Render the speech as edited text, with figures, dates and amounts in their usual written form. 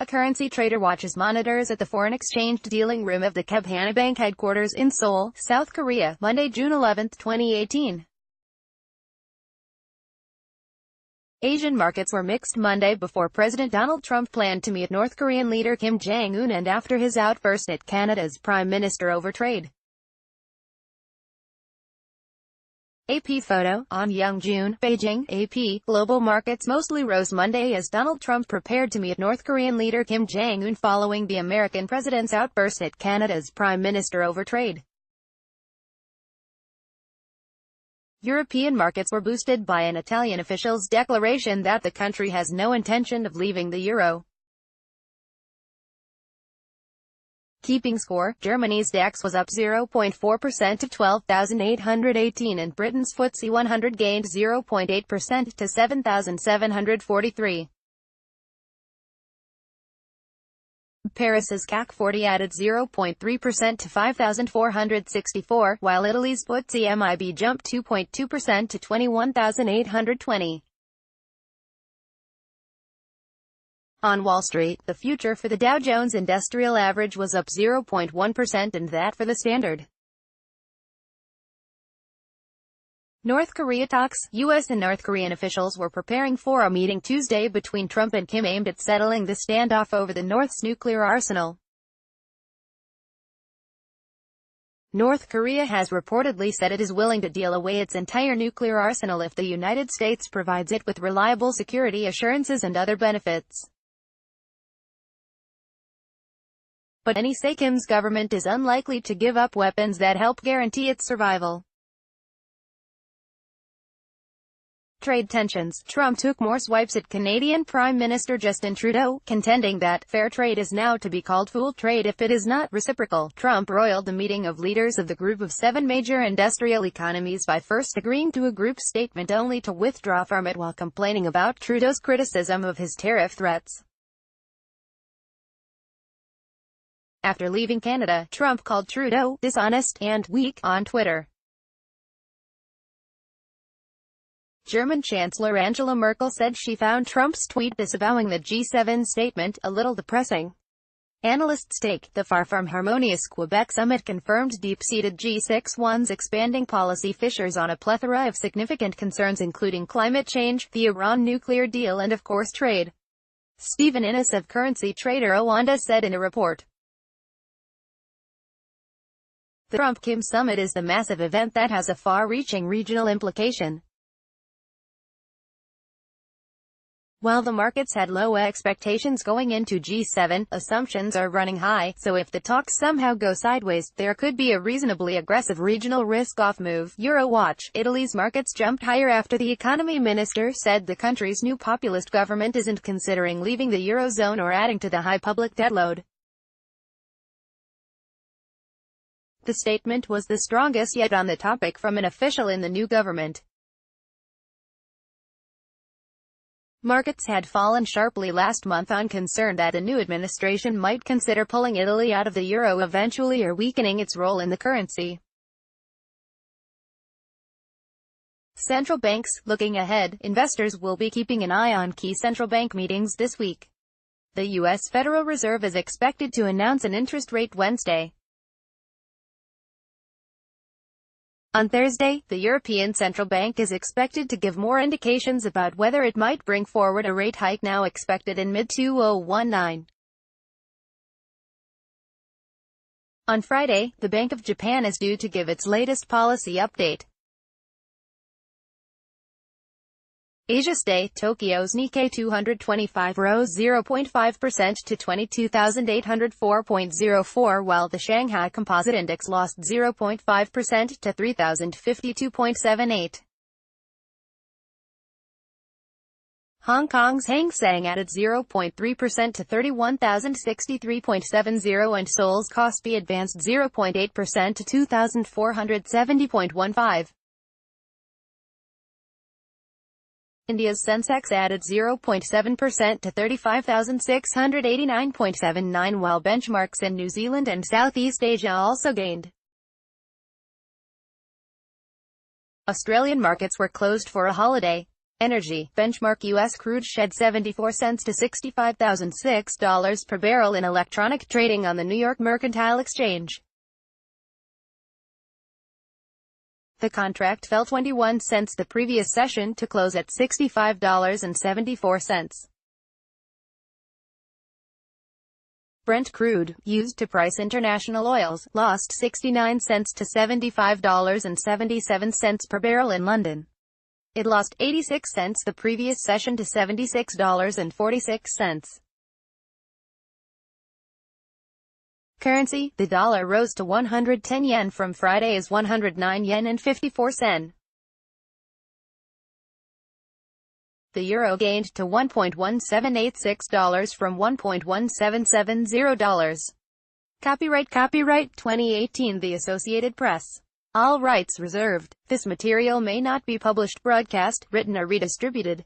A currency trader watches monitors at the foreign exchange dealing room of the KEB Hana Bank headquarters in Seoul, South Korea, Monday, June 11, 2018. Asian markets were mixed Monday before President Donald Trump planned to meet North Korean leader Kim Jong-un and after his outburst at Canada's Prime Minister over trade. AP photo, On Young-jun, Beijing, AP. Global markets mostly rose Monday as Donald Trump prepared to meet North Korean leader Kim Jong-un following the American president's outburst at Canada's Prime Minister over trade. European markets were boosted by an Italian official's declaration that the country has no intention of leaving the euro. Keeping score, Germany's DAX was up 0.4% to 12,818 and Britain's FTSE 100 gained 0.8% to 7,743. Paris's CAC 40 added 0.3% to 5,464, while Italy's FTSE MIB jumped 2.2% to 21,820. On Wall Street, the future for the Dow Jones Industrial Average was up 0.1% and that for the Standard. North Korea talks. U.S. and North Korean officials were preparing for a meeting Tuesday between Trump and Kim aimed at settling the standoff over the North's nuclear arsenal. North Korea has reportedly said it is willing to deal away its entire nuclear arsenal if the United States provides it with reliable security assurances and other benefits. But many say Kim's government is unlikely to give up weapons that help guarantee its survival. Trade tensions. Trump took more swipes at Canadian Prime Minister Justin Trudeau, contending that fair trade is now to be called fool trade if it is not reciprocal. Trump roiled the meeting of leaders of the Group of 7 major industrial economies by first agreeing to a group statement only to withdraw from it while complaining about Trudeau's criticism of his tariff threats. After leaving Canada, Trump called Trudeau dishonest and weak on Twitter. German Chancellor Angela Merkel said she found Trump's tweet disavowing the G7 statement a little depressing. Analysts take the far from harmonious Quebec summit confirmed deep-seated G6's expanding policy fissures on a plethora of significant concerns including climate change, the Iran nuclear deal and of course trade. Stephen Innes of currency trader Oanda said in a report. The Trump-Kim summit is the massive event that has a far-reaching regional implication. While the markets had low expectations going into G7, assumptions are running high, so if the talks somehow go sideways, there could be a reasonably aggressive regional risk-off move. Eurowatch. Italy's markets jumped higher after the economy minister said the country's new populist government isn't considering leaving the Eurozone or adding to the high public debt load. The statement was the strongest yet on the topic from an official in the new government. Markets had fallen sharply last month on concern that a new administration might consider pulling Italy out of the euro eventually or weakening its role in the currency. Central banks. Looking ahead, investors will be keeping an eye on key central bank meetings this week. The U.S. Federal Reserve is expected to announce an interest rate Wednesday. On Thursday, the European Central Bank is expected to give more indications about whether it might bring forward a rate hike now expected in mid-2019. On Friday, the Bank of Japan is due to give its latest policy update. Asia's day, Tokyo's Nikkei 225 rose 0.5% to 22,804.04 while the Shanghai Composite Index lost 0.5% to 3,052.78. Hong Kong's Hang Seng added 0.3% to 31,063.70 and Seoul's Kospi advanced 0.8% to 2,470.15. India's Sensex added 0.7% to 35,689.79 while benchmarks in New Zealand and Southeast Asia also gained. Australian markets were closed for a holiday. Energy. Benchmark U.S. crude shed 74 cents to $65,006 per barrel in electronic trading on the New York Mercantile Exchange. The contract fell 21 cents the previous session to close at $65.74. Brent crude, used to price international oils, lost 69 cents to $75.77 per barrel in London. It lost 86 cents the previous session to $76.46. Currency. The dollar rose to 110 yen from Friday's 109 yen and 54 sen. The euro gained to $1.1786 from $1.1770. Copyright 2018 The Associated Press. All rights reserved. This material may not be published, broadcast, written or redistributed.